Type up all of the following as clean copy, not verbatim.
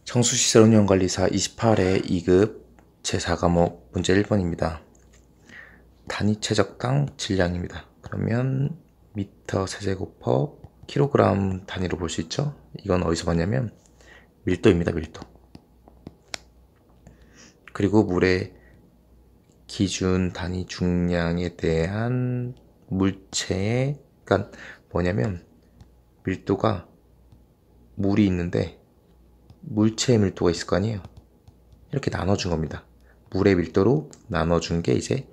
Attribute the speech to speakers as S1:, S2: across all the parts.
S1: 청수시설 운영관리사 28회 2급 제4과목 문제 1번입니다. 단위 최적당 질량입니다. 그러면 미터 세제곱 퍼 킬로그램 단위로 볼 수 있죠? 이건 어디서 봤냐면 밀도입니다. 밀도. 그리고 물의 기준 단위 중량에 대한 물체의, 그러니까 뭐냐면 밀도가 물이 있는데 물체의 밀도가 있을 거 아니에요. 이렇게 나눠준 겁니다. 물의 밀도로 나눠준 게 이제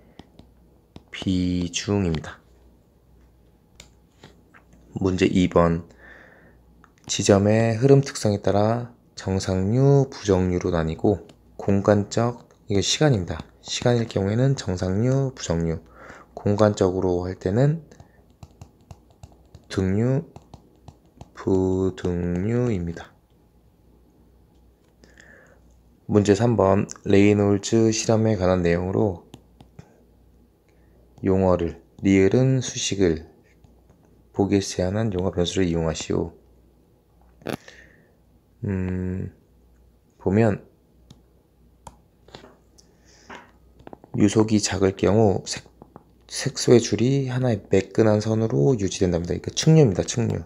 S1: 비중입니다. 문제 2번. 지점의 흐름 특성에 따라 정상류, 부정류로 나뉘고 공간적, 이거 시간입니다. 시간일 경우에는 정상류, 부정류, 공간적으로 할 때는 등류, 부등류입니다. 문제 3번. 레이놀즈 실험에 관한 내용으로 용어를, 리을은 수식을, 보기에 제한한 용어 변수를 이용하시오. 보면 유속이 작을 경우 색소의 줄이 하나의 매끈한 선으로 유지된답니다. 그러니까 측류입니다. 측류.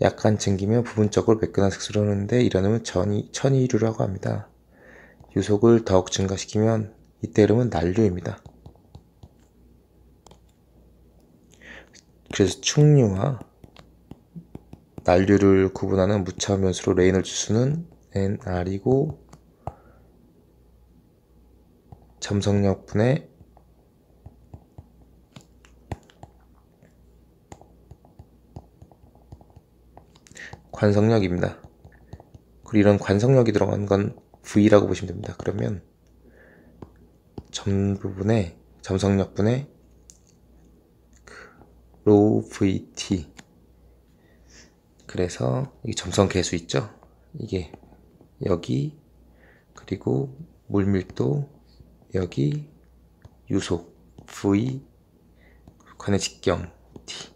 S1: 약간 증기며 부분적으로 매끈한 색소를 하는데 이런 흐름은 천이류라고 합니다. 유속을 더욱 증가시키면 이때 흐름은 난류입니다. 그래서 측류와 난류를 구분하는 무차원 변수로 레이놀즈 수는 nr이고 점성력 분의 관성력입니다. 그리고 이런 관성력이 들어간 건 V라고 보시면 됩니다. 그러면 점성력 분의 rho VT. 그래서 이 점성 계수 있죠? 이게 여기, 그리고 물밀도 여기, 유속 V, 관의 직경 T.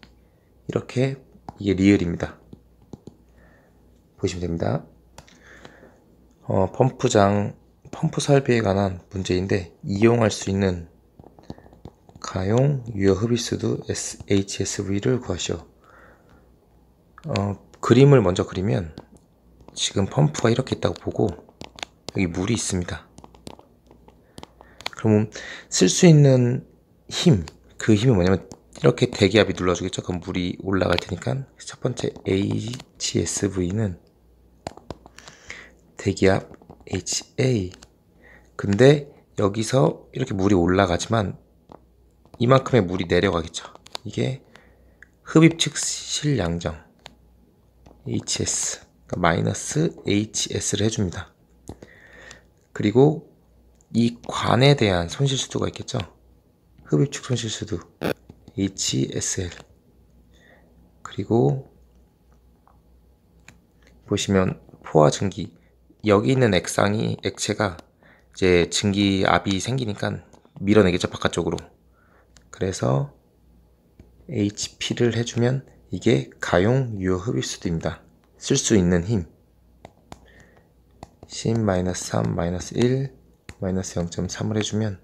S1: 이렇게 이게 리을입니다. 보시면 됩니다. 펌프 설비에 관한 문제인데 이용할 수 있는 가용 유효 흡입수도 HSV를 구하시오. 그림을 먼저 그리면 지금 펌프가 이렇게 있다고 보고 여기 물이 있습니다. 그러면 쓸 수 있는 힘, 그 힘이 뭐냐면 이렇게 대기압이 눌러주겠죠. 그럼 물이 올라갈 테니까 첫 번째 HSV는 대기압 HA. 근데 여기서 이렇게 물이 올라가지만 이만큼의 물이 내려가겠죠. 이게 흡입 측 실량정 HS, 그러니까 마이너스 HS를 해줍니다. 그리고 이 관에 대한 손실수도가 있겠죠. 흡입 측 손실수도 HSL. 그리고 보시면 포화 증기, 여기 있는 액체가 이제 증기압이 생기니까 밀어내겠죠, 바깥쪽으로. 그래서 HP를 해주면 이게 가용 유효 흡입수도입니다. 쓸 수 있는 힘 10-3-1 -0.3을 해주면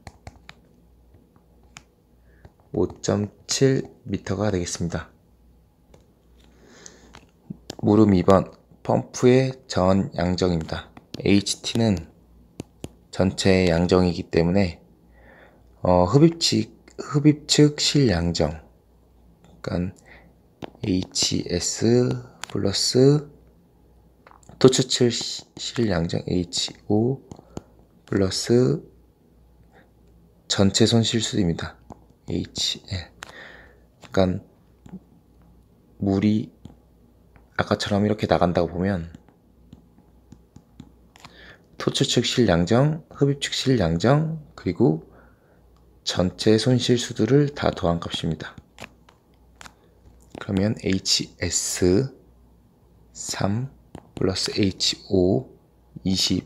S1: 5.7m가 되겠습니다. 물음 2번. 펌프의 전 양정입니다. HT는 전체의 양정이기 때문에 흡입 측 실양정, 그러니까 HS 플러스 토츠 측 실양정 HO 플러스 전체 손실수입니다. HL. 그러니까 물이 아까처럼 이렇게 나간다고 보면 토츠 측 실양정, 흡입 측 실양정, 그리고 전체 손실수들을 다 더한 값입니다. 그러면 HS 3 플러스 HO 20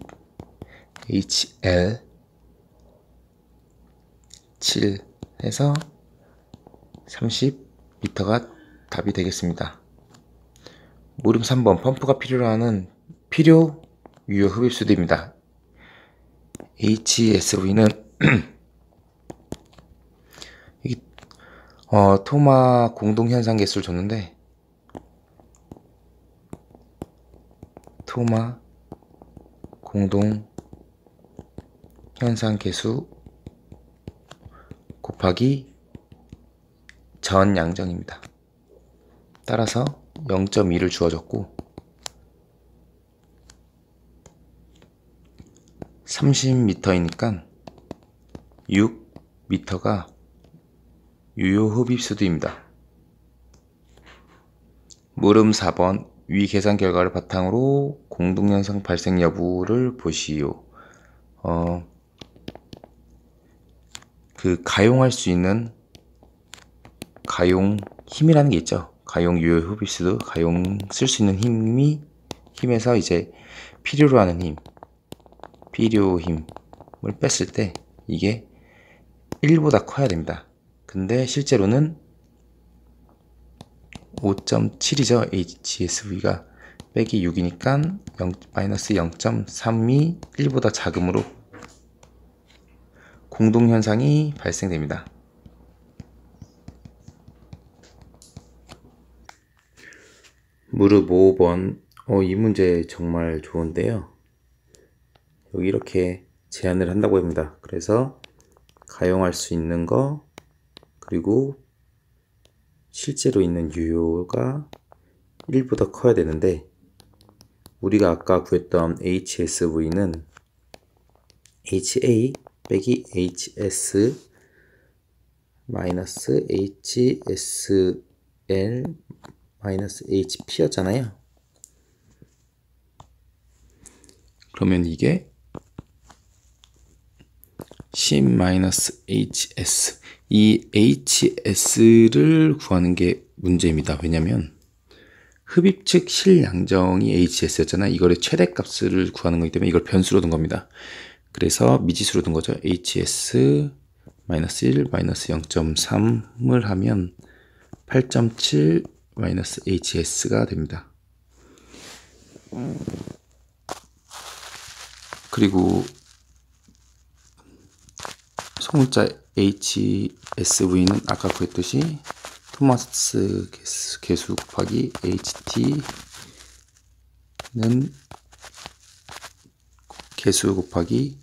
S1: HL 7 해서 30m가 답이 되겠습니다. 물음 3번. 펌프가 필요로 하는 필요, 유효, 흡입수도입니다. HSV는 토마 공동현상 개수를 줬는데, 토마 공동 현상 계수 곱하기 전 양정입니다. 따라서 0.2를 주어졌고 30m이니까 6m가 유효 흡입수도입니다. 물음 4번 위 계산 결과를 바탕으로 공동현상 발생 여부를 보시오. 가용할 수 있는 가용 힘이라는 게 있죠. 가용 유효 흡입수도, 가용 쓸 수 있는 힘에서 이제 필요로 하는 힘, 필요 힘을 뺐을 때 이게 1보다 커야 됩니다. 근데 실제로는 5.7이죠. HSV가 빼기 6이니까 마이너스 0.3이 1보다 작음으로 공동현상이 발생됩니다. 무릎 5번. 이 문제 정말 좋은데요. 여기 이렇게 제한을 한다고 합니다. 그래서 가용할 수 있는 거, 그리고 실제로 있는 유효가 1보다 커야 되는데, 우리가 아까 구했던 HSV는 HA 빼기 HS 마이너스 HSL 마이너스 HP였잖아요. 그러면 이게 10-HS, 이 HS를 구하는 게 문제입니다. 왜냐면 흡입 측 실양정이 HS였잖아요. 이거를 최대값을 구하는 거기 때문에 이걸 변수로 둔 겁니다. 그래서 미지수로 둔 거죠. HS 마이너스 1 마이너스 0.3을 하면 8.7 마이너스 HS가 됩니다. 그리고 소문자 HSV는 아까 구했듯이 토마스 개수 곱하기 HT는 개수 곱하기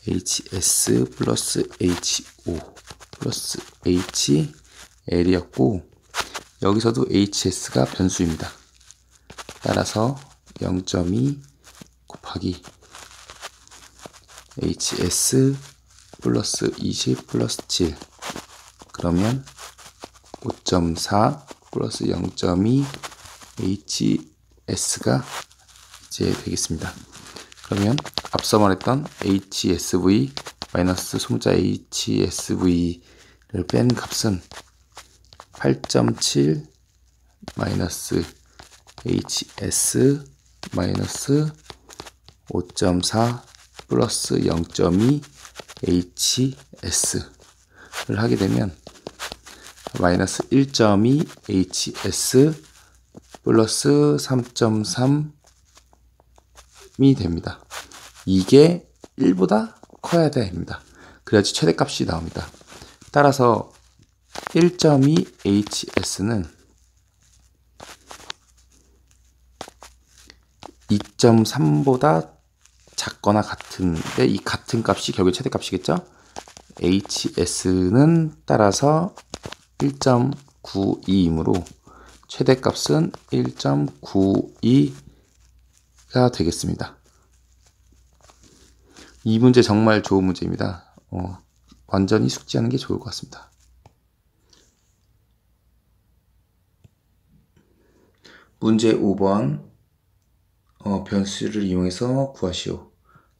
S1: HS 플러스 HO 플러스 HL이었고, 여기서도 HS가 변수입니다. 따라서 0.2 곱하기 HS 플러스 20 플러스 7, 그러면 5.4 플러스 0.2 HS가 이제 되겠습니다. 그러면 앞서 말했던 HSV 마이너스 소문자 HSV를 뺀 값은 8.7 마이너스 HS 마이너스 5.4 플러스 0.2 HS를 하게 되면 마이너스 1.2 HS 플러스 3.3이 됩니다. 이게 1보다 커야 됩니다. 그래야지 최대값이 나옵니다. 따라서 1.2 HS는 2.3보다 작거나 같은데, 이 같은 값이 결국 최대값이겠죠? HS는 따라서 1.92이므로 최대값은 1.92가 되겠습니다. 이 문제 정말 좋은 문제입니다. 완전히 숙지하는 게 좋을 것 같습니다. 문제 5번. 변수를 이용해서 구하시오.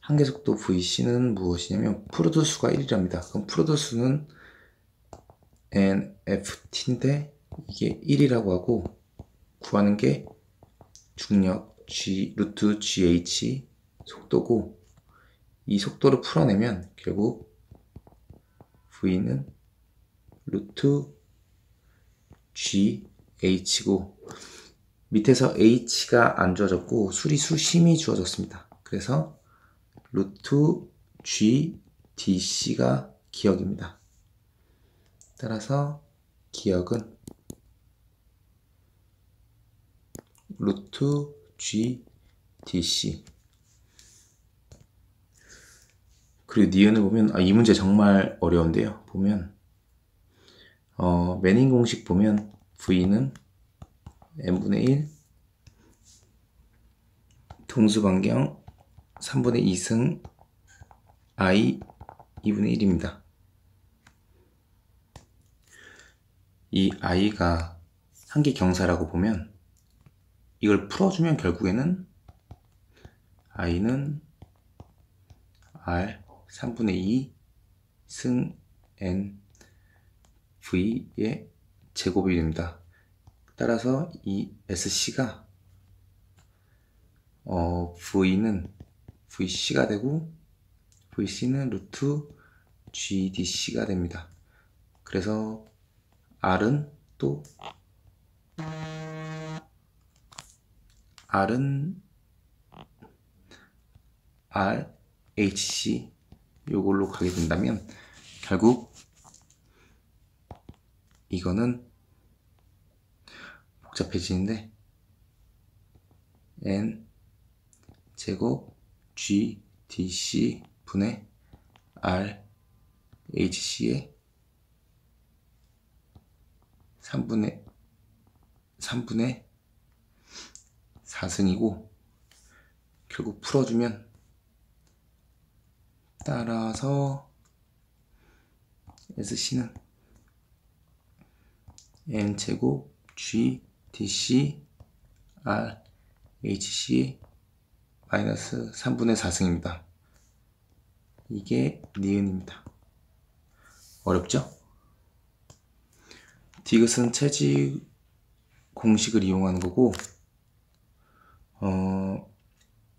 S1: 한계속도 VC는 무엇이냐면 프로드수가 1이랍니다. 그럼 프로드수는 NFT인데 이게 1이라고 하고, 구하는 게 중력 G 루트 GH 속도고, 이 속도를 풀어내면 결국 V는 루트 GH고, 밑에서 h가 안 주어졌고 수리수심이 주어졌습니다. 그래서 루트 g dc가 기억입니다. 따라서 기억은 루트 g dc. 그리고 니은을 보면 이 문제 정말 어려운데요. 보면 매닝 공식 보면 v는 n분의 1 동수반경 3분의 2승 i 2분의 1입니다. 이 i가 한계 경사라고 보면 이걸 풀어주면 결국에는 i는 r 3분의 2 승 n v의 제곱이 됩니다. 따라서 이 sc가 v는 vc가 되고 vc는 루트 gdc가 됩니다. 그래서 r은 rhc 요걸로 가게 된다면 결국 이거는 복잡해지는데 n 제곱 g dc 분의 r hc의 3분의 4승이고 결국 풀어주면 따라서 sc는 n 제곱 g dc r hc 마이너스 3분의 4승입니다. 이게 니은입니다. 어렵죠? 디귿은 체지 공식을 이용하는 거고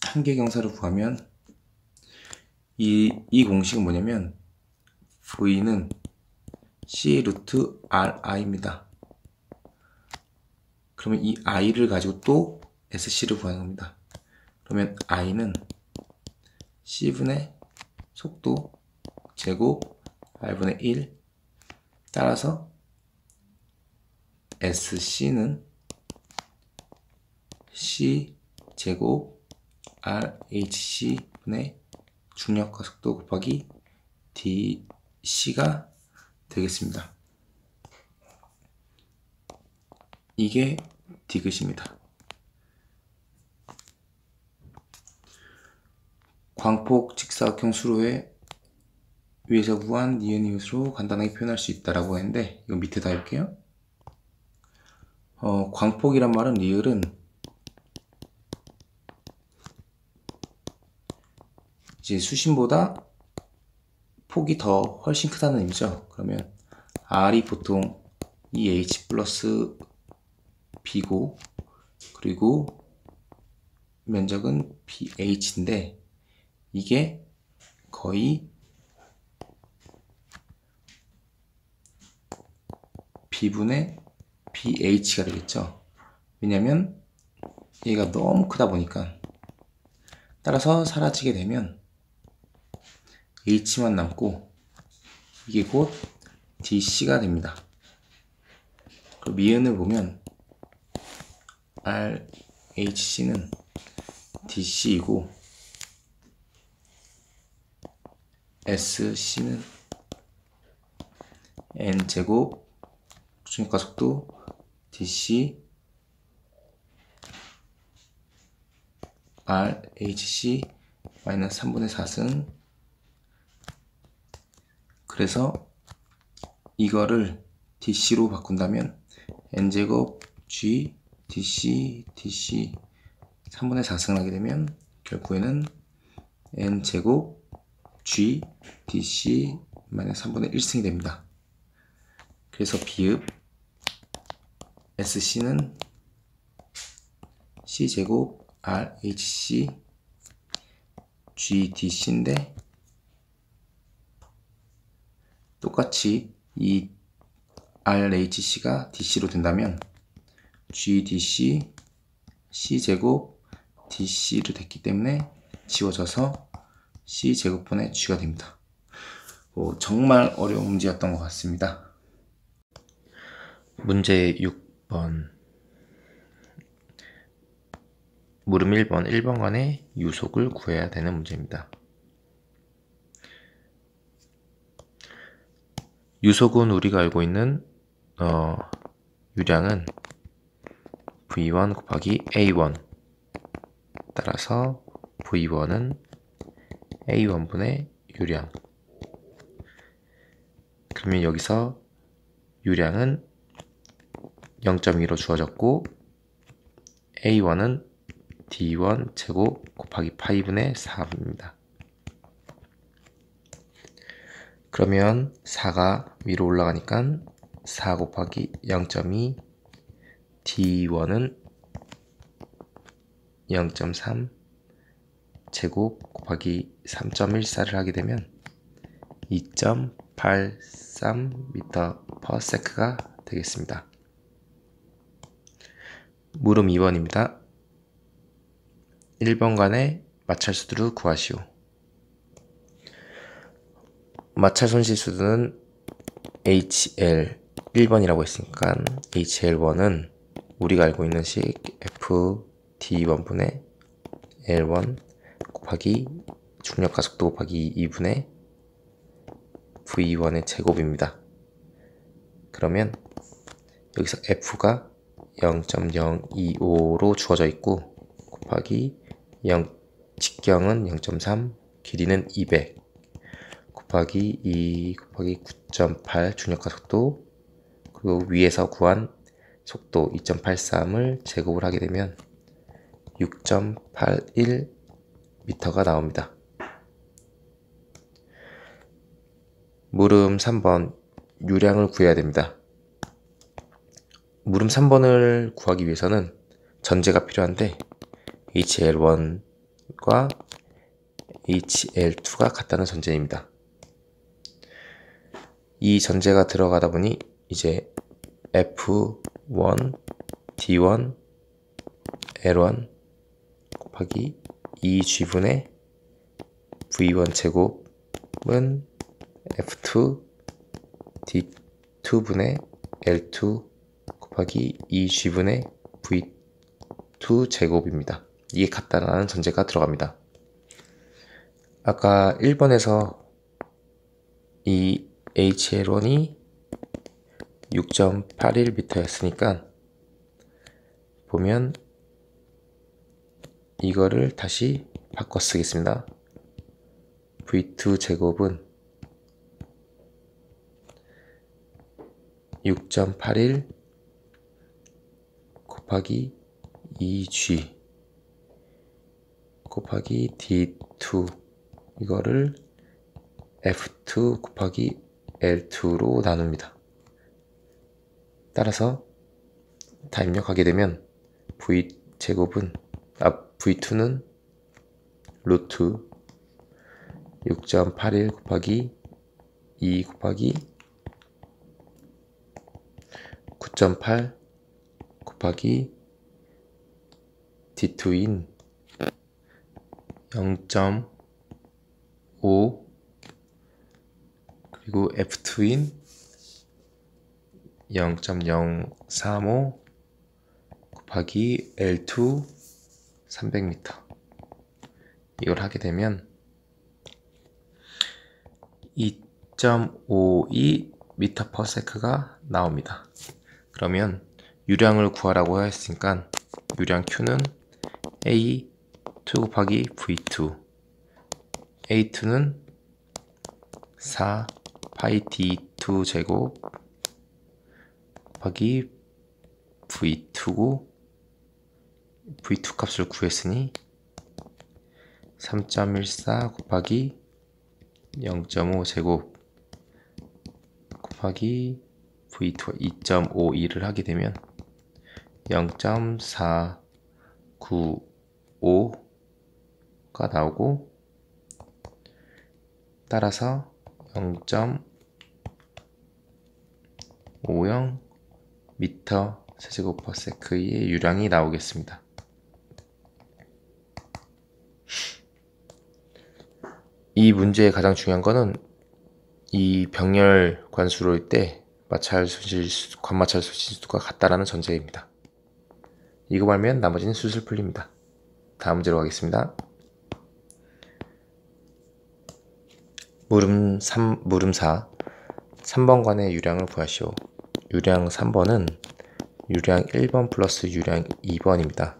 S1: 한계 경사를 구하면 이 공식은 뭐냐면 v는 c 루트 ri입니다. 그러면 이 i를 가지고 또 sc를 구하는 겁니다. 그러면 i는 c분의 속도 제곱 r분의 1 따라서 sc는 c 제곱 rhc분의 중력과 속도 곱하기 dc가 되겠습니다. 이게 디귿입니다. 광폭 직사각형 수로의 위에서 구한 니은 이웃으로 간단하게 표현할 수 있다라고 했는데 이거 밑에다 해볼게요. 광폭이란 말은 리을은 이제 수심보다 폭이 더 훨씬 크다는 의미죠. 그러면 r이 보통 2h 플러스 b고 그리고 면적은 bh인데 이게 거의 b분의 bh가 되겠죠. 왜냐면 얘가 너무 크다 보니까. 따라서 사라지게 되면 h만 남고 이게 곧 dc가 됩니다. 그리고 미은을 보면 rhc는 dc이고 sc는 n제곱 중력과 속도 dc rhc 마이너스 3분의 4승. 그래서 이거를 dc로 바꾼다면 n제곱 g dc 3분의 4승을 하게 되면 결국에는 n제곱 g dc 마이너스 3분의 1승이 됩니다. 그래서 비읍 sc는 c제곱 rhc gdc인데 똑같이 이 rhc가 dc로 된다면 gdc C제곱 DC로 됐기 때문에 지워져서 C제곱분의 G가 됩니다. 정말 어려운 문제였던 것 같습니다. 문제 6번. 물음 1번, 1번간의 유속을 구해야 되는 문제입니다. 유속은 우리가 알고 있는 유량은 V1 곱하기 A1, 따라서 V1은 A1분의 유량. 그러면 여기서 유량은 0.2로 주어졌고 A1은 D1 제곱 곱하기 8분의 4입니다. 그러면 4가 위로 올라가니까 4 곱하기 0.2 D1은 0.3 제곱 곱하기 3.14를 하게 되면 2.83m/s가 되겠습니다. 물음 2번입니다. 1번간의 마찰수들을 구하시오. 마찰 손실수는 HL 1번이라고 했으니까 HL1은 우리가 알고 있는 식 FD1분의 L1 곱하기 중력가속도 곱하기 2분의 V1의 제곱입니다. 그러면 여기서 F가 0.025로 주어져 있고 곱하기 직경은 0.3, 길이는 200 곱하기 2 곱하기 9.8 중력가속도, 그리고 위에서 구한 속도 2.83을 제곱을 하게 되면 6.81m가 나옵니다. 물음 3번, 유량을 구해야 됩니다. 물음 3번을 구하기 위해서는 전제가 필요한데 HL1과 HL2가 같다는 전제입니다. 이 전제가 들어가다 보니 이제 F1, D1, L1 곱하기 2G분의 V1 제곱은 F2, D2분의 L2 곱하기 2G분의 V2 제곱입니다. 이게 같다라는 전제가 들어갑니다. 아까 1번에서 이 HL1이 6.81m였으니까 보면 이거를 다시 바꿔 쓰겠습니다. V2 제곱은 6.81 곱하기 2G 곱하기 D2, 이거를 F2 곱하기 L2로 나눕니다. 따라서 다 입력하게 되면 V2는 루트 6.81 곱하기 2 곱하기 9.8 곱하기 D2인 0.5 그리고 F2인 0.035 곱하기 L2 300m, 이걸 하게 되면 2.52m/s가 나옵니다. 그러면 유량을 구하라고 했으니까 유량 Q는 A2 곱하기 V2, A2는 4 파이 D2 제곱 곱하기 V2고, V2 값을 구했으니 3.14 곱하기 0.5 제곱 곱하기 V2가 2.52를 하게 되면 0.495가 나오고, 따라서 0.50m/s의 유량이 나오겠습니다. 이 문제의 가장 중요한 거는 이 병렬 관수로일 때 관마찰 소실수가 같다라는 전제입니다. 이거 말면 나머지는 술술 풀립니다. 다음 문제로 가겠습니다. 물음 4. 3번관의 유량을 구하시오. 유량 3번은 유량 1번 플러스 유량 2번입니다.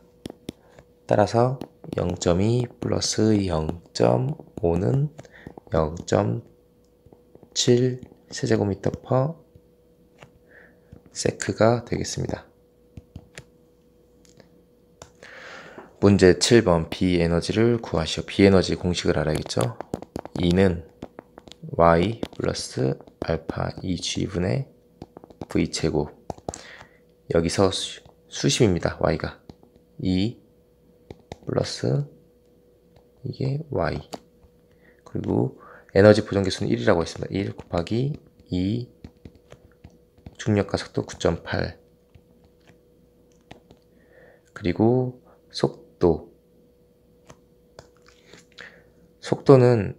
S1: 따라서 0.2 플러스 0.5는 0.7 세제곱미터 퍼 세크가 되겠습니다. 문제 7번 B에너지를 구하시오. B에너지 공식을 알아야겠죠? E는 Y 플러스 알파 2G분의 V제곱. 여기서 수심입니다. Y가. E 플러스 이게 Y. 그리고 에너지 보존계수는 1이라고 했습니다. 1 곱하기 2 중력과 속도 9.8. 그리고 속도는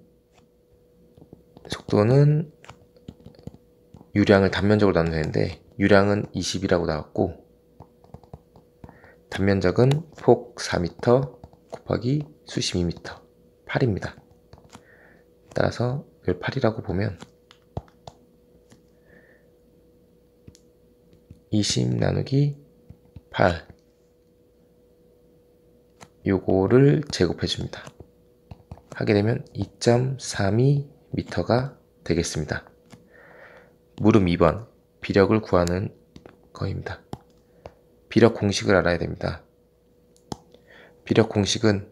S1: 유량을 단면적으로 나누면 되는데 유량은 20이라고 나왔고 단면적은 폭 4m 곱하기 수심 2m 8입니다. 따라서 이걸 8이라고 보면 20 나누기 8 요거를 제곱해 줍니다. 하게 되면 2.32m가 되겠습니다. 물음 2번 비력을 구하는 거입니다. 비력 공식을 알아야 됩니다. 비력 공식은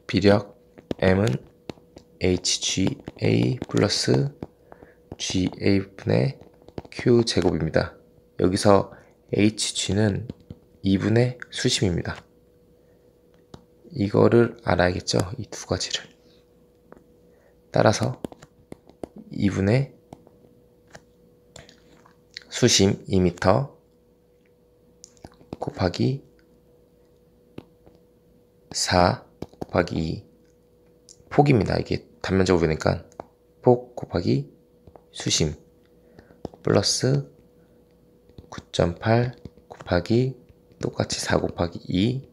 S1: 비력 M은 HGA 플러스 GA분의 Q제곱입니다. 여기서 HG는 2분의 수심입니다. 이거를 알아야겠죠? 이 두 가지를. 따라서 2분의 수심 2m 곱하기 4 곱하기 2 폭입니다. 이게 단면적으로 되니까 폭 곱하기 수심 플러스 9.8 곱하기 똑같이 4 곱하기 2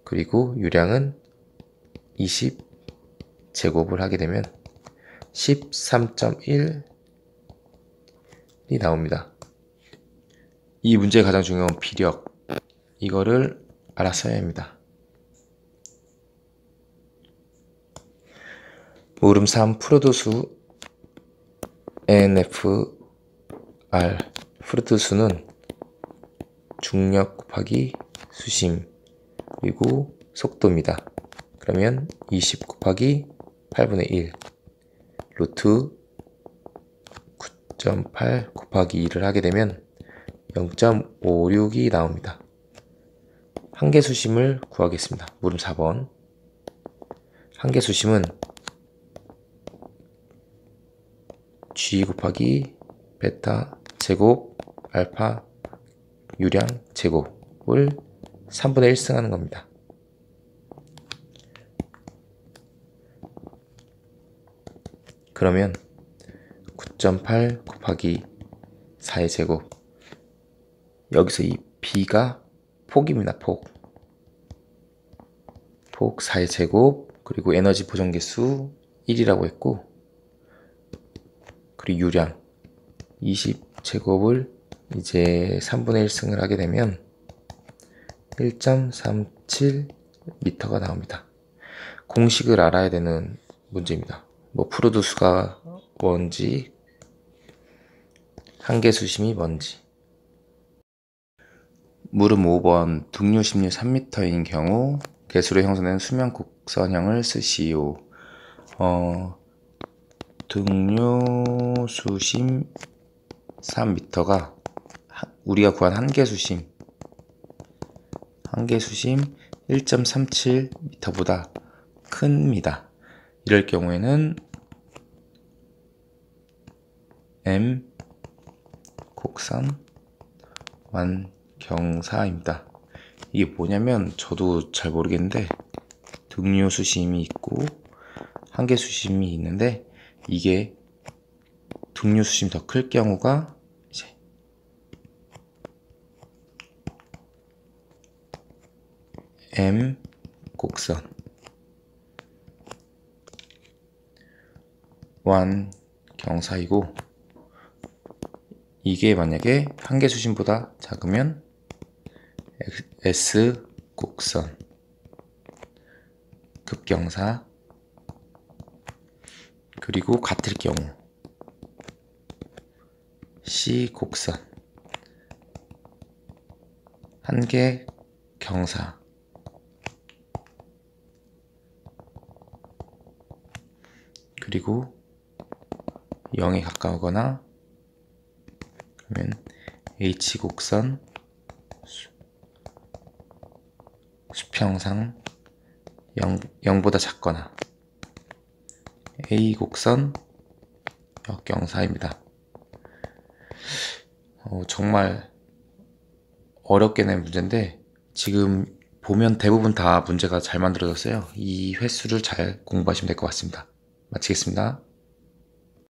S1: 그리고 유량은 20 제곱을 하게 되면 13.1이 나옵니다. 이 문제의 가장 중요한 비력, 이거를 알았어야 합니다. 물음 3 프로도수 NFR 프로도수는 중력 곱하기 수심 그리고 속도입니다. 그러면 20 곱하기 8분의 1 루트 9.8 곱하기 2를 하게 되면 0.56이 나옵니다. 한계수심을 구하겠습니다. 물음 4번 한계수심은 G 곱하기 베타 제곱 알파 유량 제곱을 3분의 1 승하는 겁니다. 그러면 9.8 곱하기 4의 제곱 여기서 이 B가 폭입니다. 폭 4의 제곱 그리고 에너지 보존계수 1이라고 했고 그리고 유량 20제곱을 이제 3분의 1승을 하게 되면 1.37m가 나옵니다. 공식을 알아야 되는 문제입니다. 뭐 프로듀스가 뭔지 한계수심이 뭔지. 물음 5번 등류 심리 3m인 경우 개수로 형성된 수면 곡선형을 쓰시오. 등류 수심 3m가 우리가 구한 한계수심 1.37m보다 큽니다. 이럴 경우에는 M 곡선 완경사입니다. 이게 뭐냐면 저도 잘 모르겠는데 등류 수심이 있고 한계 수심이 있는데, 이게 등류 수심이 더 클 경우가 이제 M 곡선 완 경사이고, 이게 만약에 한계 수심보다 작으면 S 곡선 급경사, 그리고 같을 경우 C 곡선 한계 경사, 그리고 0에 가까우거나 그러면 H 곡선 수평상 0보다 작거나 A 곡선 역경사입니다. 정말 어렵게 낸 문제인데, 지금 보면 대부분 다 문제가 잘 만들어졌어요. 이 횟수를 잘 공부하시면 될 것 같습니다. 마치겠습니다.